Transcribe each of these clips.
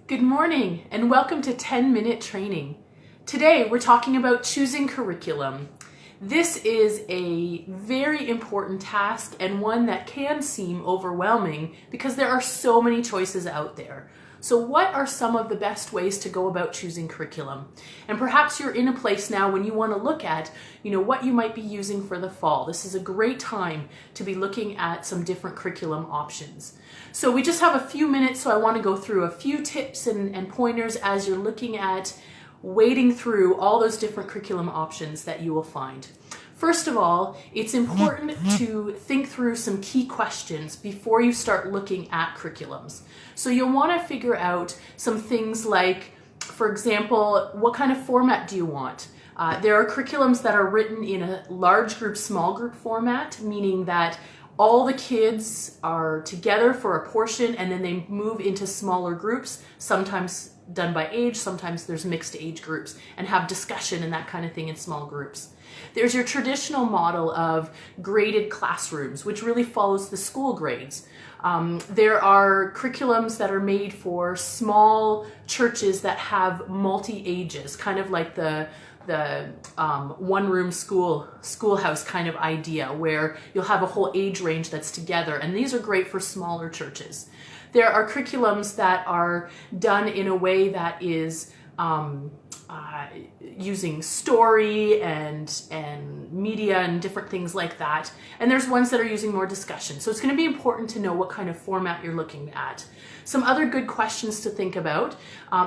Good morning and welcome to 10-Minute Training. Today we're talking about choosing curriculum. This is a very important task and one that can seem overwhelming because there are so many choices out there. So what are some of the best ways to go about choosing curriculum? And perhaps you're in a place now when you want to look at, what you might be using for the fall. This is a great time to be looking at some different curriculum options. So we just have a few minutes, so I want to go through a few tips and pointers as you're looking at wading through all those different curriculum options that you will find. First of all, it's important to think through some key questions before you start looking at curriculums. So you'll want to figure out some things like, for example, what kind of format do you want? There are curriculums that are written in a large group, small group format, meaning that all the kids are together for a portion and then they move into smaller groups, sometimes done by age, sometimes there's mixed age groups, and have discussion and that kind of thing in small groups. There's your traditional model of graded classrooms, which really follows the school grades. There are curriculums that are made for small churches that have multi-ages, kind of like the one-room schoolhouse kind of idea, where you'll have a whole age range that's together, and these are great for smaller churches. There are curriculums that are done in a way that is using story and media and different things like that. And there's ones that are using more discussion. So it's going to be important to know what kind of format you're looking at. Some other good questions to think about,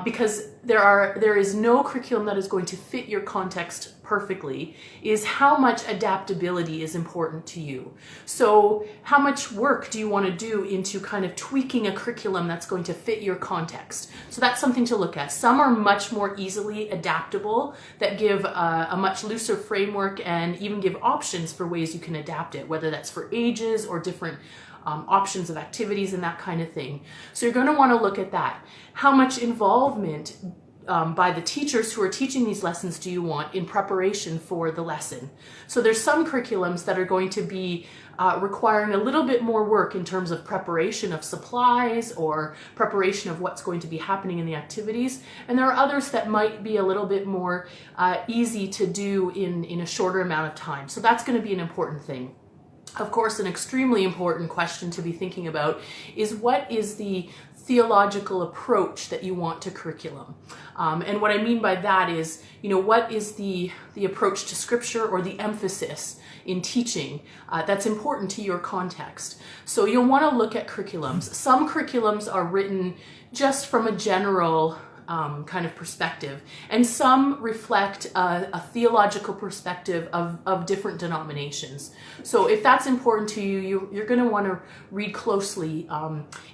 because there is no curriculum that is going to fit your context perfectly, is how much adaptability is important to you. So how much work do you want to do into kind of tweaking a curriculum that's going to fit your context? So that's something to look at. Some are much more easily adaptable, that give a much looser framework and even give options for ways you can adapt it, whether that's for ages or different options of activities and that kind of thing. So you're going to want to look at that. How much involvement by the teachers who are teaching these lessons do you want in preparation for the lesson? So there's some curriculums that are going to be requiring a little bit more work in terms of preparation of supplies or preparation of what's going to be happening in the activities. And there are others that might be a little bit more easy to do in a shorter amount of time. So that's going to be an important thing. Of course, an extremely important question to be thinking about is, what is the theological approach that you want to curriculum? And what I mean by that is, what is the approach to scripture or the emphasis in teaching that's important to your context? So you'll want to look at curriculums. Some curriculums are written just from a general kind of perspective, and some reflect a theological perspective of different denominations. So if that's important to you, you're going to want to read closely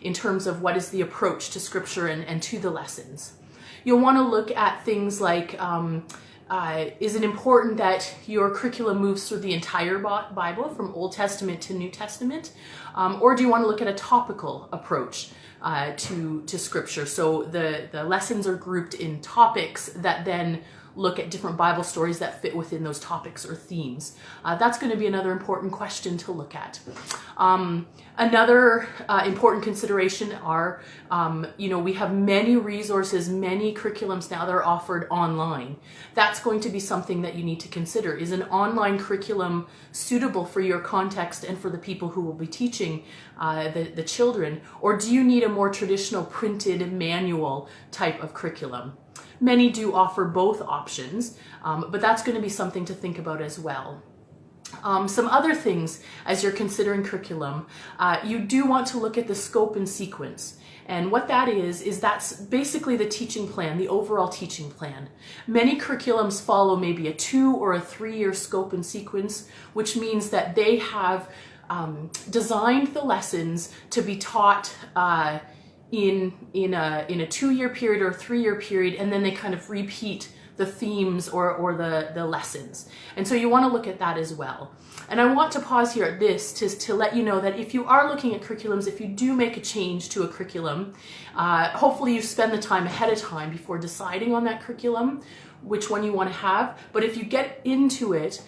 in terms of what is the approach to scripture and to the lessons. You'll want to look at things like, is it important that your curriculum moves through the entire Bible from Old Testament to New Testament? Or do you want to look at a topical approach to scripture? So the lessons are grouped in topics that then look at different Bible stories that fit within those topics or themes. That's going to be another important question to look at. Another important consideration are, we have many resources, many curriculums now that are offered online. That's going to be something that you need to consider. Is an online curriculum suitable for your context and for the people who will be teaching the children? Or do you need a more traditional printed manual type of curriculum? Many do offer both options, but that's going to be something to think about as well. Some other things as you're considering curriculum, you do want to look at the scope and sequence. And what that is that's basically the teaching plan, the overall teaching plan. Many curriculums follow maybe a 2 or a 3-year scope and sequence, which means that they have designed the lessons to be taught in a 2-year period or a 3-year period, and then they kind of repeat the themes or the lessons. And so you want to look at that as well. And I want to pause here at this to let you know that if you are looking at curriculums, if you do make a change to a curriculum, hopefully you spend the time ahead of time before deciding on that curriculum, which one you want to have. But if you get into it,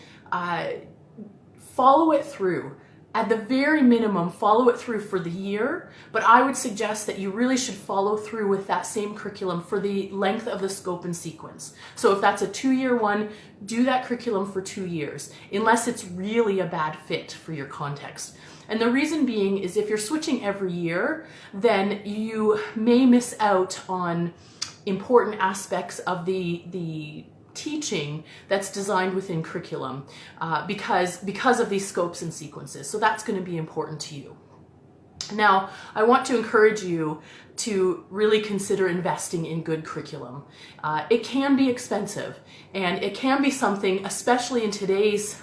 follow it through. at the very minimum, follow it through for the year, but I would suggest that you really should follow through with that same curriculum for the length of the scope and sequence. So if that's a 2-year one, do that curriculum for 2 years, unless it's really a bad fit for your context. And the reason being is if you're switching every year, then you may miss out on important aspects of the teaching that's designed within curriculum because of these scopes and sequences. So that's going to be important to you. Now, I want to encourage you to really consider investing in good curriculum. It can be expensive, and it can be something, especially in today's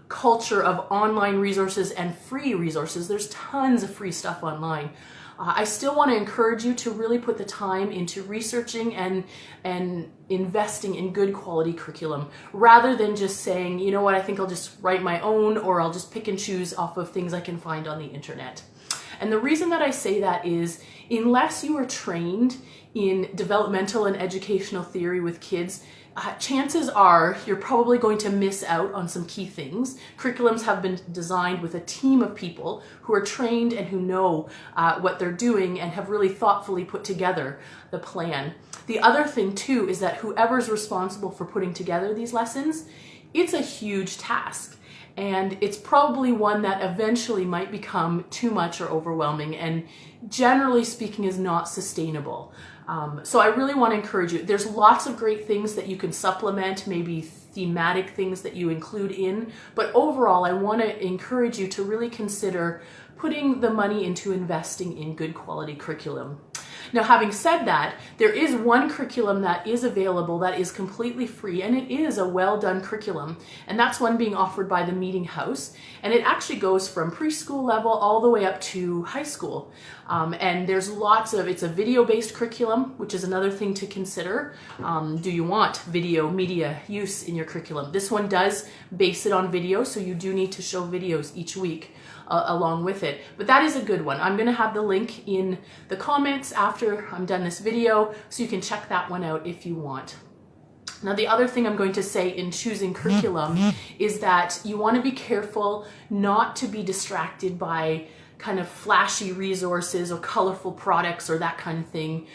culture of online resources and free resources. There's tons of free stuff online. I still want to encourage you to really put the time into researching and investing in good quality curriculum, rather than just saying, you know what, I think I'll just write my own, or I'll just pick and choose off of things I can find on the internet. And the reason that I say that is, unless you are trained in developmental and educational theory with kids, chances are you're probably going to miss out on some key things. Curriculums have been designed with a team of people who are trained and who know what they're doing and have really thoughtfully put together the plan. The other thing too is that whoever's responsible for putting together these lessons, it's a huge task. And it's probably one that eventually might become too much or overwhelming, and generally speaking is not sustainable. So I really want to encourage you. There's lots of great things that you can supplement, maybe thematic things that you include in, but overall I want to encourage you to really consider putting the money into investing in good quality curriculum. Now, having said that, there is one curriculum that is available that is completely free, and it is a well-done curriculum, and that's one being offered by the Meeting House, and it actually goes from preschool level all the way up to high school. And there's it's a video-based curriculum, which is another thing to consider. Do you want video media use in your curriculum? This one does base it on video, so you do need to show videos each week along with it. But that is a good one. I'm going to have the link in the comments after I'm done this video, so you can check that one out if you want. Now, the other thing I'm going to say in choosing curriculum is that you want to be careful not to be distracted by kind of flashy resources or colorful products or that kind of thing.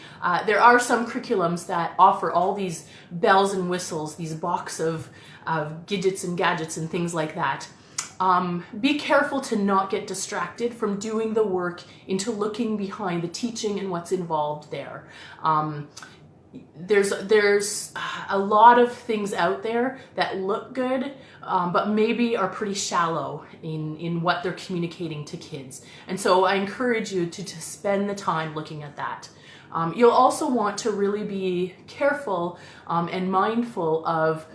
There are some curriculums that offer all these bells and whistles, these box of gadgets and gadgets and things like that. Be careful to not get distracted from doing the work into looking behind the teaching and what's involved there. There's a lot of things out there that look good, but maybe are pretty shallow in what they're communicating to kids. And so I encourage you to spend the time looking at that. You'll also want to really be careful and mindful of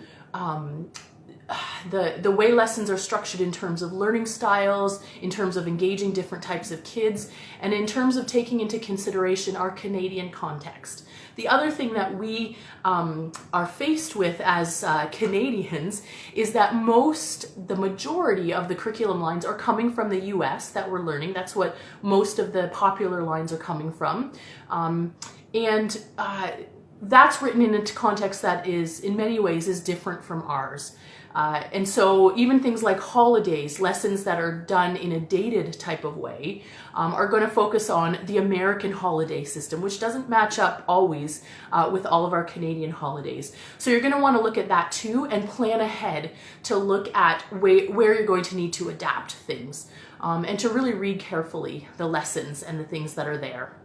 the way lessons are structured in terms of learning styles, in terms of engaging different types of kids, and in terms of taking into consideration our Canadian context. The other thing that we are faced with as Canadians is that the majority of the curriculum lines are coming from the US that we're learning. That's what most of the popular lines are coming from. That's written in a context that is, in many ways, is different from ours. And so even things like holidays, lessons that are done in a dated type of way, are going to focus on the American holiday system, which doesn't match up always with all of our Canadian holidays. So you're going to want to look at that too and plan ahead to look at where you're going to need to adapt things, and to really read carefully the lessons and the things that are there.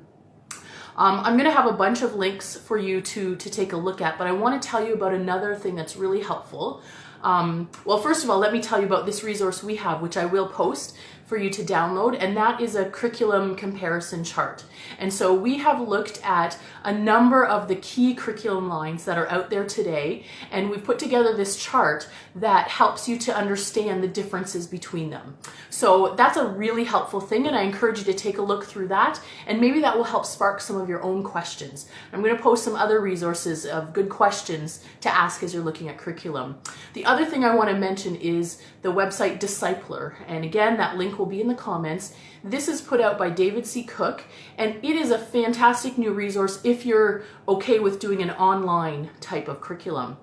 I'm going to have a bunch of links for you to take a look at, but I want to tell you about another thing that's really helpful. Well, first of all, let me tell you about this resource we have, which I will post for you to download, and that is a curriculum comparison chart. And so we have looked at a number of the key curriculum lines that are out there today, and we've put together this chart that helps you to understand the differences between them. So that's a really helpful thing, and I encourage you to take a look through that, and maybe that will help spark some of your own questions. I'm going to post some other resources of good questions to ask as you're looking at curriculum. The other thing I want to mention is the website Discipler, and again, that link will be in the comments. This is put out by David C. Cook, and it is a fantastic new resource if you're okay with doing an online type of curriculum.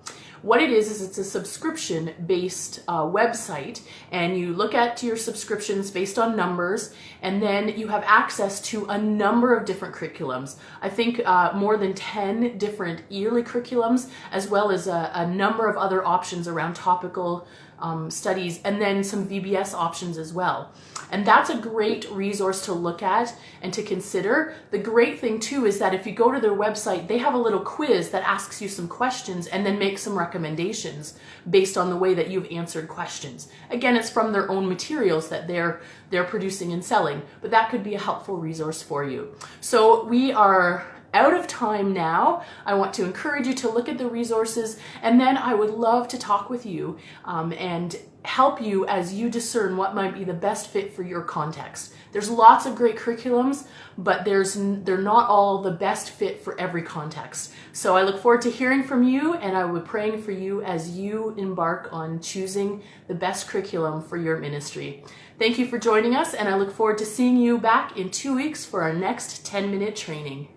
What it is it's a subscription-based website, and you look at your subscriptions based on numbers, and then you have access to a number of different curriculums. I think more than 10 different yearly curriculums, as well as a number of other options around topical studies, and then some VBS options as well. And that's a great resource to look at and to consider. The great thing too is that if you go to their website, they have a little quiz that asks you some questions and then makes some recommendations based on the way that you've answered questions. Again, it's from their own materials that they're producing and selling, but that could be a helpful resource for you. So we are out of time now. I want to encourage you to look at the resources, and then I would love to talk with you and help you as you discern what might be the best fit for your context. There's lots of great curriculums, but they're not all the best fit for every context. So I look forward to hearing from you, and I will be praying for you as you embark on choosing the best curriculum for your ministry. Thank you for joining us, and I look forward to seeing you back in 2 weeks for our next 10-minute training.